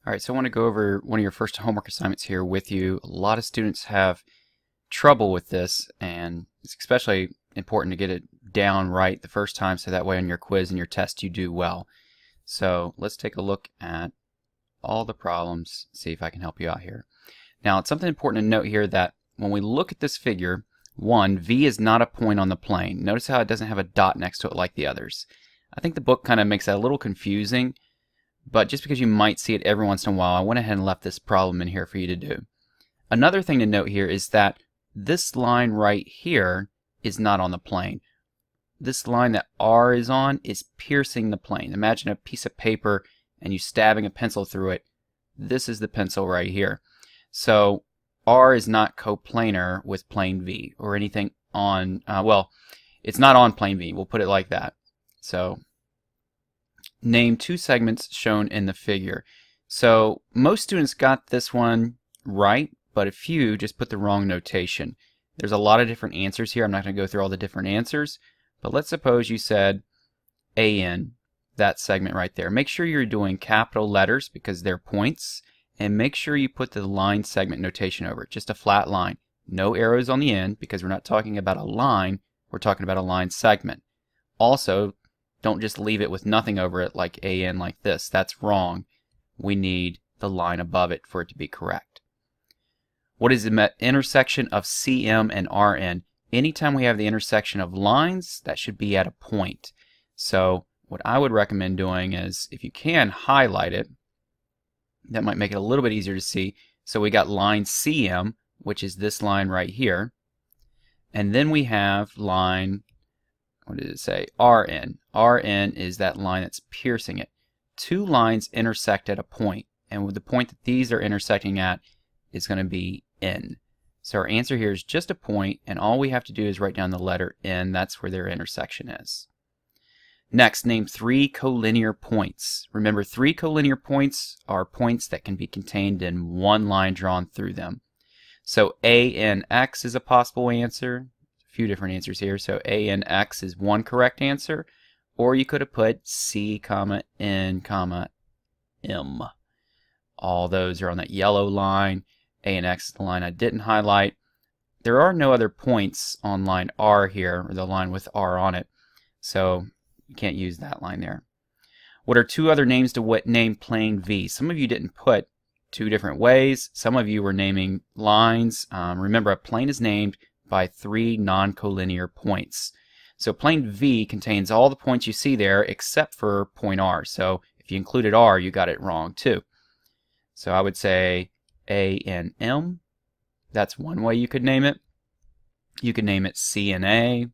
All right, so I want to go over one of your first homework assignments here with you. A lot of students have trouble with this, and it's especially important to get it down right the first time so that way on your quiz and your test you do well. So let's take a look at all the problems, see if I can help you out here. Now, it's something important to note here that when we look at this figure, one, V is not a point on the plane. Notice how it doesn't have a dot next to it like the others. I think the book kind of makes that a little confusing, but just because you might see it every once in a while, I went ahead and left this problem in here for you to do. Another thing to note here is that this line right here is not on the plane. This line that R is on is piercing the plane. Imagine a piece of paper and you stabbing a pencil through it. This is the pencil right here. So R is not coplanar with plane V or anything on, well, it's not on plane V. We'll put it like that. So name two segments shown in the figure. So most students got this one right, but a few just put the wrong notation. There's a lot of different answers here. I'm not going to go through all the different answers, but let's suppose you said AN, that segment right there. Make sure you're doing capital letters because they're points, and make sure you put the line segment notation over it, just a flat line. No arrows on the end because we're not talking about a line, we're talking about a line segment. Also, don't just leave it with nothing over it like AN like this. That's wrong. We need the line above it for it to be correct. What is the intersection of CM and RN? Anytime we have the intersection of lines, that should be at a point. So what I would recommend doing is, if you can, highlight it. That might make it a little bit easier to see. So we got line CM, which is this line right here. And then we have line, what did it say? RN. RN is that line that's piercing it. Two lines intersect at a point, and with the point that these are intersecting at is going to be N. So our answer here is just a point, and all we have to do is write down the letter N. That's where their intersection is. Next, name three collinear points. Remember, three collinear points are points that can be contained in one line drawn through them. So ANX is a possible answer. A few different answers here. So ANX is one correct answer. Or you could have put C, N, M. All those are on that yellow line. ANX is the line I didn't highlight. There are no other points on line R here, or the line with R on it. So you can't use that line there. What are two other names to name plane V? Some of you didn't put two different ways. Some of you were naming lines. Remember, a plane is named by three non-collinear points. So plane V contains all the points you see there except for point R. So if you included R, you got it wrong too. So I would say A and M. That's one way you could name it. You could name it C and A.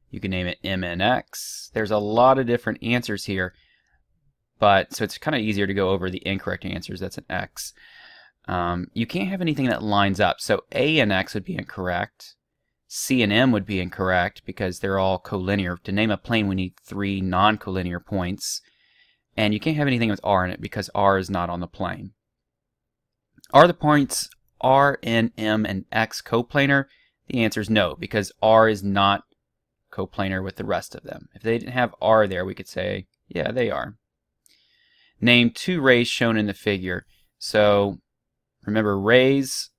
You can name it MNX. There's a lot of different answers here, but so it's kind of easier to go over the incorrect answers. That's an X. You can't have anything that lines up. So A and X would be incorrect. C and M would be incorrect because they're all collinear. To name a plane, we need three non-collinear points. And you can't have anything with R in it because R is not on the plane. Are the points R, N, M, and X coplanar? The answer is no, because R is not coplanar with the rest of them. If they didn't have R there, we could say, yeah, they are. Name two rays shown in the figure. So remember, rays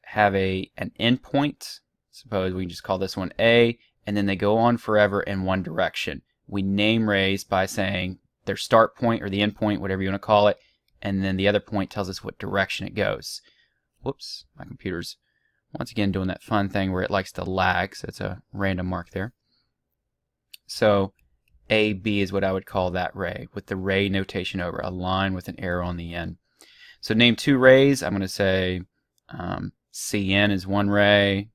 have an endpoint. Suppose we can just call this one A, and then they go on forever in one direction. We name rays by saying their start point or the end point, whatever you want to call it, and then the other point tells us what direction it goes. Whoops, my computer's once again doing that fun thing where it likes to lag, so it's a random mark there. So AB is what I would call that ray, with the ray notation over, a line with an arrow on the end. So name two rays. I'm going to say CN is one ray,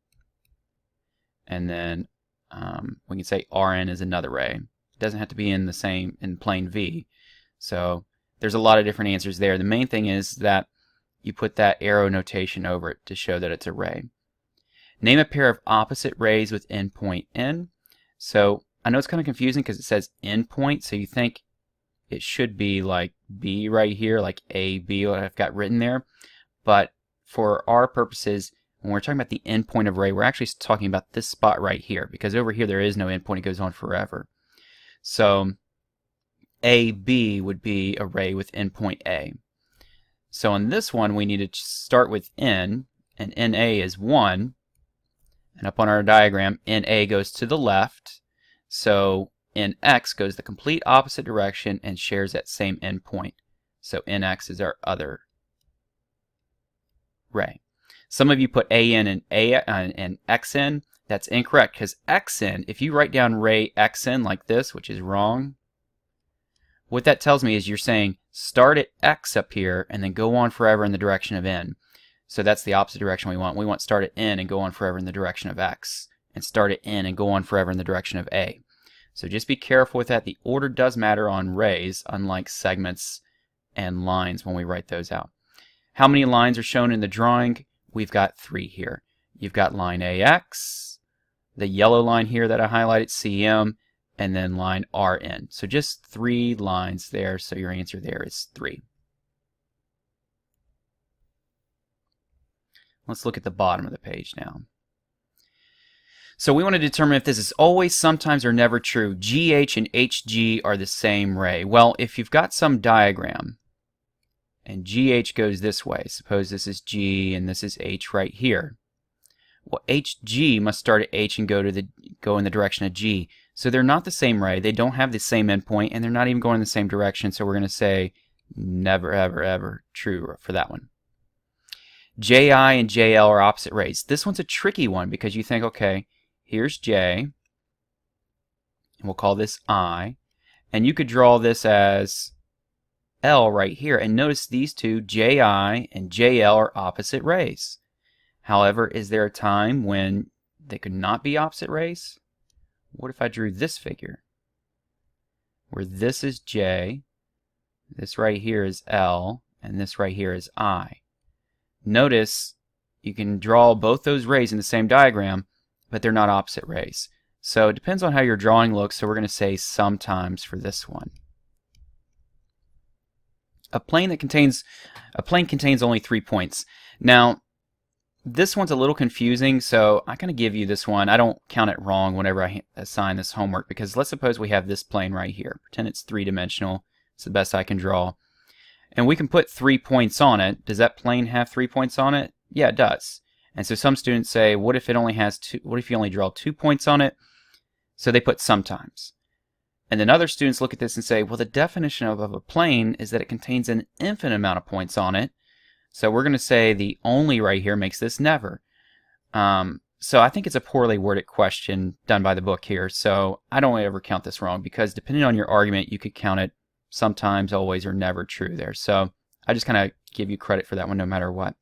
and then we can say RN is another ray. It doesn't have to be in plane V. So there's a lot of different answers there. The main thing is that you put that arrow notation over it to show that it's a ray. Name a pair of opposite rays with endpoint N. So I know it's kind of confusing because it says endpoint, so you think it should be like B right here, like AB, what I've got written there. But for our purposes, when we're talking about the endpoint of a ray, we're actually talking about this spot right here, because over here there is no endpoint, it goes on forever. So AB would be a ray with endpoint A. So in this one, we need to start with N, and NA is 1. And up on our diagram, NA goes to the left. So NX goes the complete opposite direction and shares that same endpoint. So NX is our other ray. Some of you put AN and XN. That's incorrect, because XN, if you write down ray XN like this, which is wrong, what that tells me is you're saying start at X up here and then go on forever in the direction of N. So that's the opposite direction we want. We want start at N and go on forever in the direction of X, and start at N and go on forever in the direction of A. So just be careful with that. The order does matter on rays, unlike segments and lines when we write those out. How many lines are shown in the drawing? We've got 3 here. You've got line AX, the yellow line here that I highlighted, CM, and then line RN. So just 3 lines there, so your answer there is 3. Let's look at the bottom of the page now. So we want to determine if this is always, sometimes, or never true. GH and HG are the same ray. Well, if you've got some diagram and GH goes this way, suppose this is G and this is H right here. Well, HG must start at H and go in the direction of G. So they're not the same ray. They don't have the same endpoint, and they're not even going in the same direction. So we're going to say never, ever, ever true for that one. JI and JL are opposite rays. This one's a tricky one because you think, okay, here's J, and we'll call this I, and you could draw this as L right here, and notice these two, JI and JL, are opposite rays. However, is there a time when they could not be opposite rays? What if I drew this figure, where this is J, this right here is L, and this right here is I? Notice you can draw both those rays in the same diagram, but they're not opposite rays. So it depends on how your drawing looks, so we're going to say sometimes for this one. A plane contains only 3 points. Now, this one's a little confusing, so I'm going to give you this one. I don't count it wrong whenever I assign this homework, because let's suppose we have this plane right here. Pretend it's 3-dimensional. It's the best I can draw. And we can put 3 points on it. Does that plane have 3 points on it? Yeah, it does. And so some students say, what if it only has 2? What if you only draw 2 points on it? So they put sometimes. And then other students look at this and say, well, the definition of a plane is that it contains an infinite amount of points on it. So we're going to say the only right here makes this never. So I think it's a poorly worded question done by the book here. So I don't ever count this wrong, because depending on your argument, you could count it sometimes, always, or never true there. So I just kind of give you credit for that one no matter what.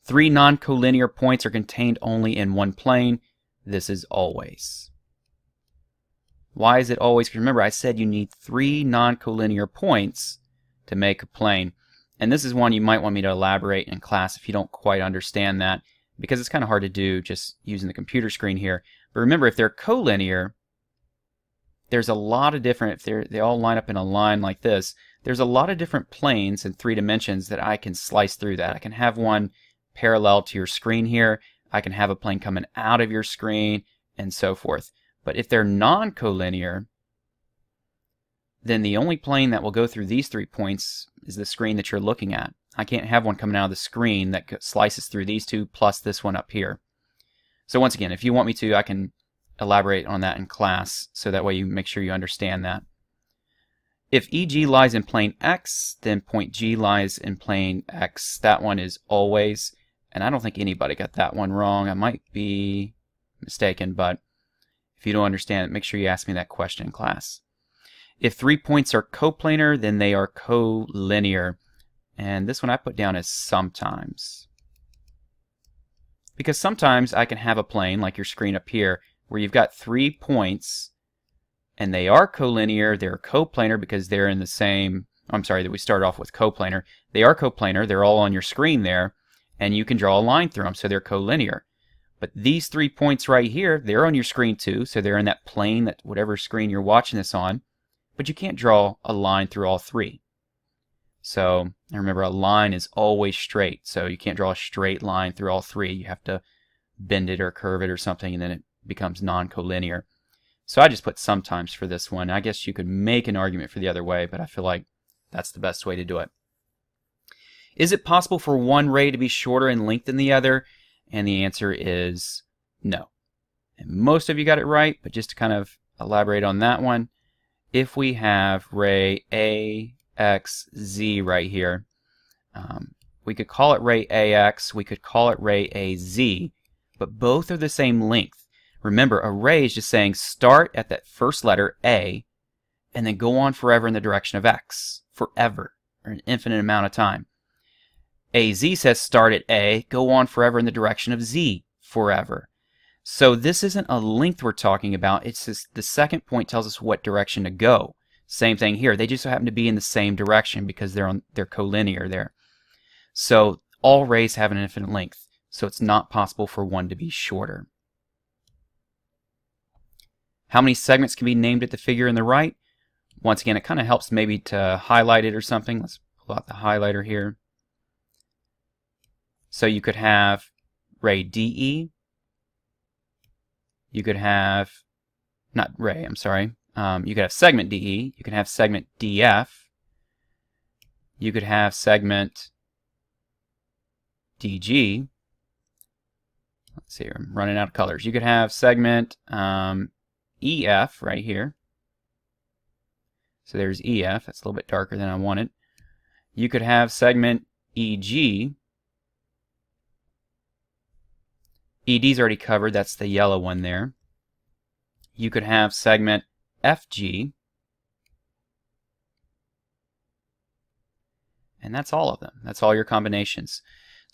3 non-collinear points are contained only in one plane. This is always. Why is it always? Because remember, I said you need 3 non-collinear points to make a plane. And this is one you might want me to elaborate in class if you don't quite understand that, because it's kind of hard to do just using the computer screen here. But remember, if they're collinear, there's a lot of different, if they all line up in a line like this, there's a lot of different planes in 3 dimensions that I can slice through that. I can have one parallel to your screen here. I can have a plane coming out of your screen, and so forth. But if they're non-collinear, then the only plane that will go through these 3 points is the screen that you're looking at. I can't have one coming out of the screen that slices through these 2 plus this one up here. So once again, if you want me to, I can elaborate on that in class, so that way you make sure you understand that. If EG lies in plane X, then point G lies in plane X. That one is always, and I don't think anybody got that one wrong. I might be mistaken, but if you don't understand it, make sure you ask me that question in class. If 3 points are coplanar, then they are collinear. And this one I put down as sometimes. Because sometimes I can have a plane, like your screen up here, where you've got 3 points, and they are collinear, they're coplanar because they're in the same, I'm sorry, that we started off with coplanar. They are coplanar, they're all on your screen there, and you can draw a line through them, so they're collinear. But these 3 points right here, they're on your screen too, so they're in that plane, that whatever screen you're watching this on, but you can't draw a line through all 3. So remember, a line is always straight, so you can't draw a straight line through all 3. You have to bend it or curve it or something, and then it becomes non-collinear. So I just put sometimes for this one. I guess you could make an argument for the other way, but I feel like that's the best way to do it. Is it possible for one ray to be shorter in length than the other? And the answer is no. And most of you got it right, but just to kind of elaborate on that one, if we have ray AXZ right here, we could call it ray AX, we could call it ray AZ, but both are the same length. Remember, a ray is just saying start at that first letter, A, and then go on forever in the direction of X, forever, or an infinite amount of time. AZ says start at A, go on forever in the direction of Z, forever. So this isn't a length we're talking about, it's just the second point tells us what direction to go. Same thing here, they just happen to be in the same direction because they're collinear there. So all rays have an infinite length, so it's not possible for one to be shorter. How many segments can be named at the figure in the right? Once again, it kind of helps maybe to highlight it or something. Let's pull out the highlighter here. So you could have ray DE. You could have, not ray, I'm sorry. You could have segment DE. You could have segment DF. You could have segment DG. Let's see, I'm running out of colors. You could have segment EF right here. So there's EF. That's a little bit darker than I wanted. You could have segment EG. ED's already covered. That's the yellow one there. You could have segment FG. And that's all of them. That's all your combinations.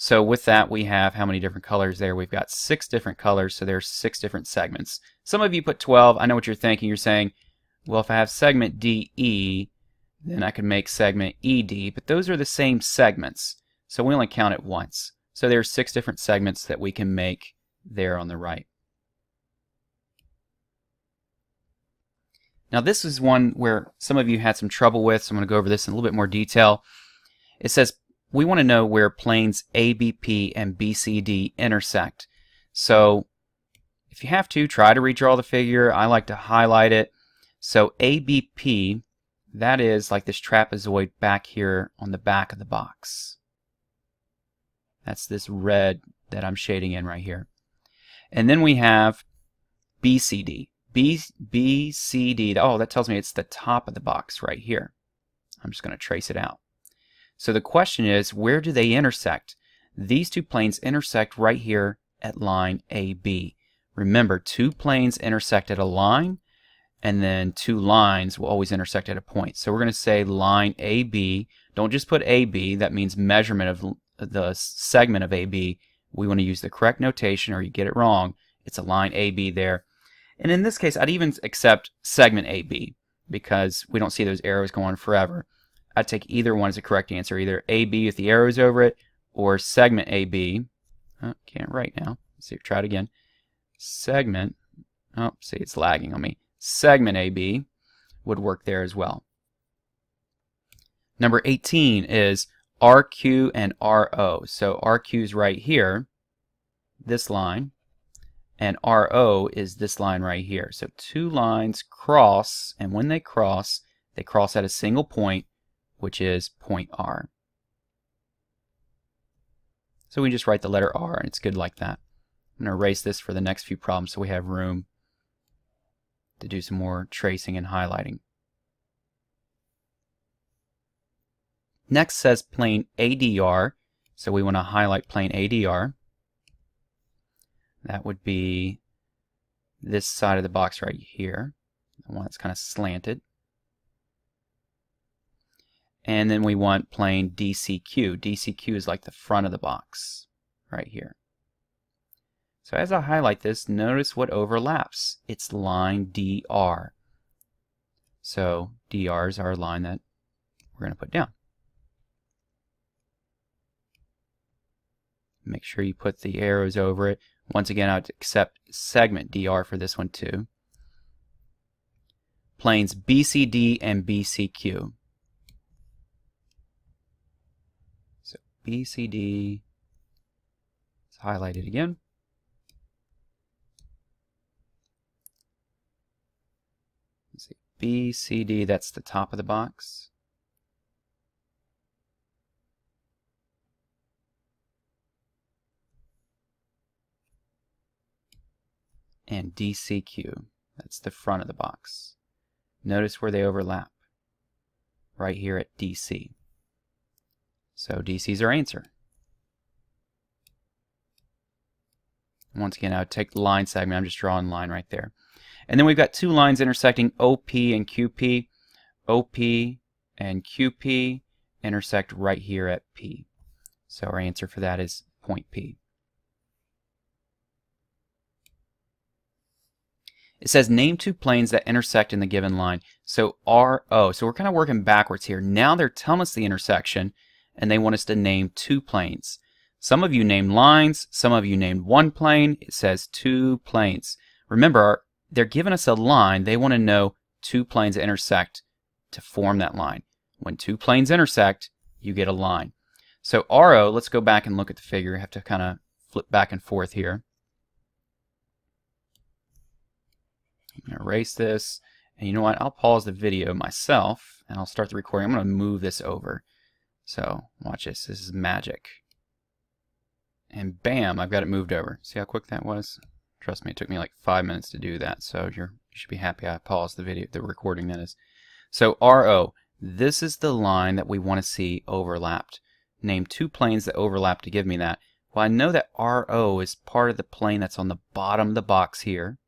So with that, we have how many different colors there? We've got 6 different colors, so there's 6 different segments. Some of you put 12. I know what you're thinking. You're saying, well, if I have segment DE, then I could make segment ED, but those are the same segments, so we only count it once. So there's 6 different segments that we can make there on the right. Now this is one where some of you had some trouble with, so I'm going to go over this in a little bit more detail. It says we want to know where planes ABP and BCD intersect. So if you have to, try to redraw the figure. I like to highlight it. So ABP, that is like this trapezoid back here on the back of the box. That's this red that I'm shading in right here. And then we have BCD. BCD, oh, that tells me it's the top of the box right here. I'm just going to trace it out. So the question is, where do they intersect? These two planes intersect right here at line AB. Remember, 2 planes intersect at a line, and then 2 lines will always intersect at a point. So we're going to say line AB. Don't just put AB. That means measurement of the segment of AB. We want to use the correct notation, or you get it wrong. It's a line AB there. And in this case, I'd even accept segment AB because we don't see those arrows going forever. I'd take either one as a correct answer, either AB with the arrows over it or segment AB. Oh, can't write now. Let's see, try it again. Segment, oh, see, it's lagging on me. Segment AB would work there as well. Number 18 is RQ and RO. So RQ is right here, this line, and RO is this line right here. So 2 lines cross, and when they cross at a single point, which is point R. So we just write the letter R, and it's good like that. I'm going to erase this for the next few problems so we have room to do some more tracing and highlighting. Next says plane ADR, so we want to highlight plane ADR. That would be this side of the box right here, the one that's kind of slanted. And then we want plane DCQ. DCQ is like the front of the box right here. So as I highlight this, notice what overlaps. It's line DR. So DR is our line that we're going to put down. Make sure you put the arrows over it. Once again, I'd accept segment DR for this one too. Planes BCD and BCQ. So BCD, let's highlight it again. B, C, D, that's the top of the box. And DCQ, that's the front of the box. Notice where they overlap, right here at DC. So DC is our answer. Once again, I would take the line segment. I'm just drawing a line right there. And then we've got two lines intersecting OP and QP. OP and QP intersect right here at P. So our answer for that is point P. It says name two planes that intersect in the given line. So RO. So we're kind of working backwards here. Now they're telling us the intersection, and they want us to name two planes. Some of you named lines, some of you named one plane. It says two planes. Remember, they're giving us a line. They want to know two planes that intersect to form that line. When two planes intersect, you get a line. So RO, let's go back and look at the figure. I have to kind of flip back and forth here. I'm going to erase this. And you know what? I'll pause the video myself, and I'll start the recording. I'm going to move this over. So watch this. This is magic. And bam, I've got it moved over. See how quick that was? Trust me, it took me like 5 minutes to do that. So you should be happy I paused the video, the recording that is. So RO, this is the line that we want to see overlapped. Name two planes that overlap to give me that. Well, I know that RO is part of the plane that's on the bottom of the box here.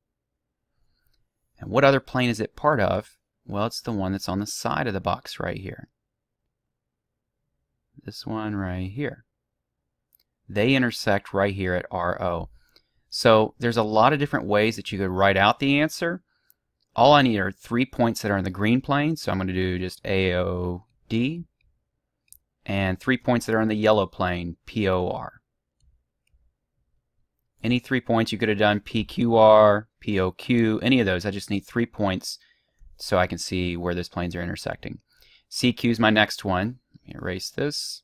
And what other plane is it part of? Well, it's the one that's on the side of the box right here. This one right here. They intersect right here at RO. So there's a lot of different ways that you could write out the answer. All I need are 3 points that are in the green plane. So I'm going to do just AOD. And 3 points that are in the yellow plane, POR. Any 3 points you could have done PQR, POQ, any of those. I just need 3 points so I can see where those planes are intersecting. CQ is my next one. Let me erase this.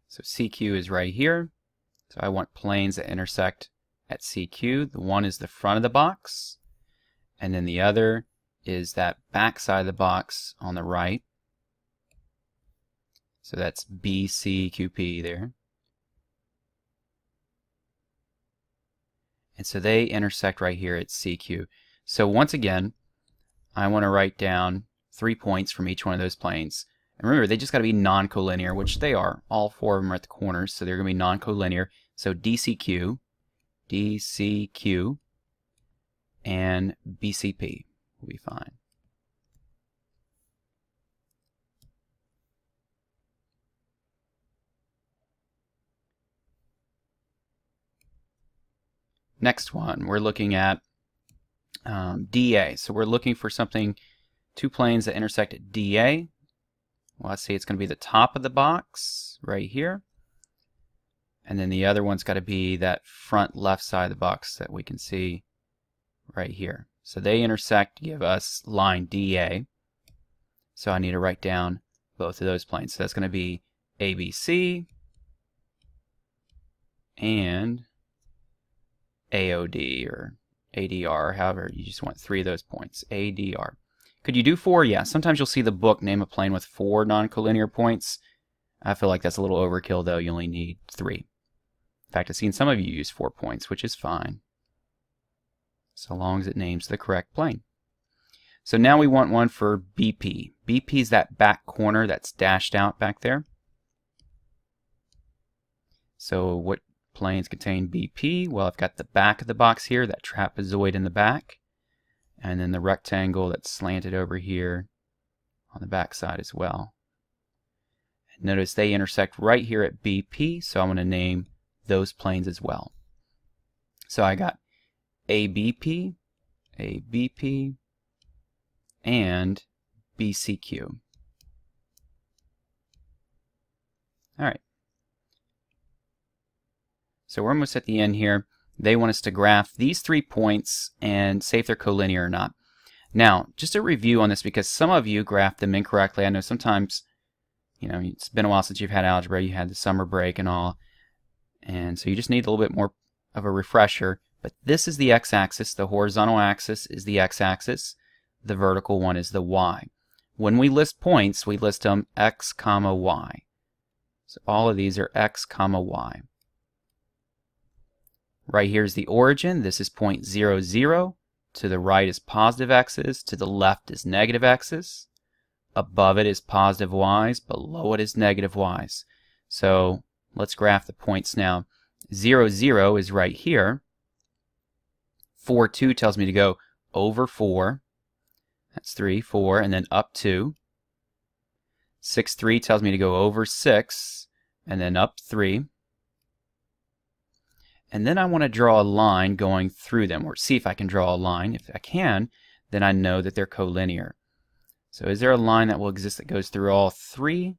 So CQ is right here. So I want planes that intersect at CQ. The one is the front of the box, and then the other is that back side of the box on the right. So that's BCQP there. And so they intersect right here at CQ. So once again, I want to write down 3 points from each one of those planes. And remember, they just got to be non-collinear, which they are. All 4 of them are at the corners, so they're going to be non-collinear. So DCQ, DCQ, and BCP will be fine. Next one, we're looking at DA. So we're looking for something, 2 planes that intersect at DA. Well, let's see, it's going to be the top of the box right here. And then the other one's got to be that front left side of the box that we can see right here. So they intersect to give us line DA. So I need to write down both of those planes. So that's going to be ABC and AOD or ADR, however, you just want 3 of those points. ADR. Could you do 4? Yeah. Sometimes you'll see the book name a plane with 4 non-collinear points. I feel like that's a little overkill, though. You only need 3. In fact, I've seen some of you use 4 points, which is fine, so long as it names the correct plane. So now we want one for BP. BP is that back corner that's dashed out back there. So what planes contain BP? Well, I've got the back of the box here, that trapezoid in the back, and then the rectangle that's slanted over here on the back side as well. And notice they intersect right here at BP, so I'm going to name those planes as well. So I got ABP, ABP, and BCQ. All right. So we're almost at the end here. They want us to graph these 3 points and say if they're collinear or not. Now, just a review on this, because some of you graphed them incorrectly. I know sometimes, you know, it's been a while since you've had algebra. You had the summer break and all. And so you just need a little bit more of a refresher. But this is the x-axis. The horizontal axis is the x-axis. The vertical one is the y. When we list points, we list them x, comma, y. So all of these are x, comma, y. Right here is the origin. This is point 0, 0. To the right is positive x's. To the left is negative x's. Above it is positive y's. Below it is negative y's. So let's graph the points now. 0, 0 is right here. 4, 2 tells me to go over 4. That's 3, 4, and then up 2. 6, 3 tells me to go over 6, and then up 3. And then I want to draw a line going through them, or see if I can draw a line. If I can, then I know that they're collinear. So is there a line that will exist that goes through all 3?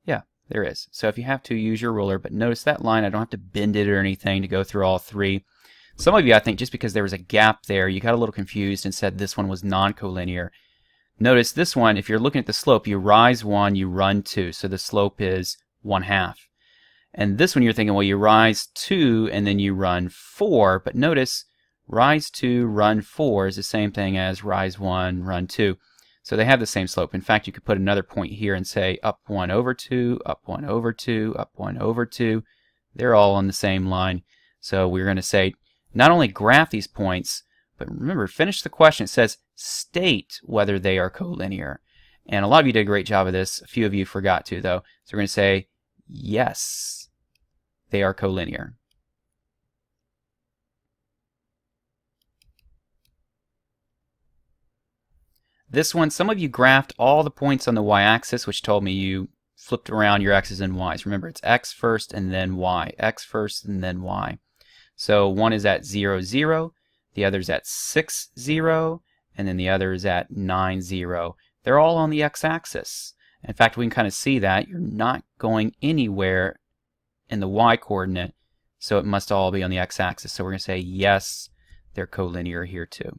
Yeah, there is. So if you have to, use your ruler, but notice that line, I don't have to bend it or anything to go through all 3. Some of you, I think, just because there was a gap there, you got a little confused and said this one was non-collinear. Notice this one, if you're looking at the slope, you rise 1, you run 2. So the slope is 1/2. And this one you're thinking, well, you rise 2 and then you run 4. But notice, rise 2, run 4 is the same thing as rise 1, run 2. So they have the same slope. In fact, you could put another point here and say up 1 over 2, up 1 over 2, up 1 over 2. They're all on the same line. So we're going to say, not only graph these points, but remember, finish the question. It says, state whether they are collinear. And a lot of you did a great job of this. A few of you forgot to, though. So we're going to say, yes, they are collinear. This one, some of you graphed all the points on the y-axis, which told me you flipped around your x's and y's. Remember, it's x first and then y. X first and then y. So one is at 0, 0, the other is at 6, 0, and then the other is at 9, 0. They're all on the x-axis. In fact, we can kind of see that you're not going anywhere in the y-coordinate, so it must all be on the x-axis. So we're going to say, yes, they're collinear here too.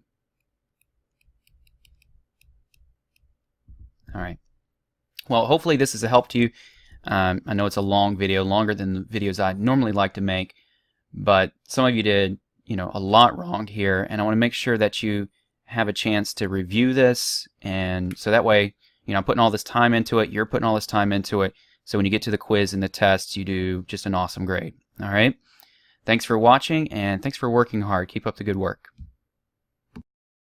All right. Well, hopefully this is a help to you. I know it's a long video, longer than the videos I normally like to make, but some of you did, a lot wrong here, and I want to make sure that you have a chance to review this, and so that way, I'm putting all this time into it, you're putting all this time into it, so when you get to the quiz and the tests, you do just an awesome grade. All right? Thanks for watching, and thanks for working hard. Keep up the good work.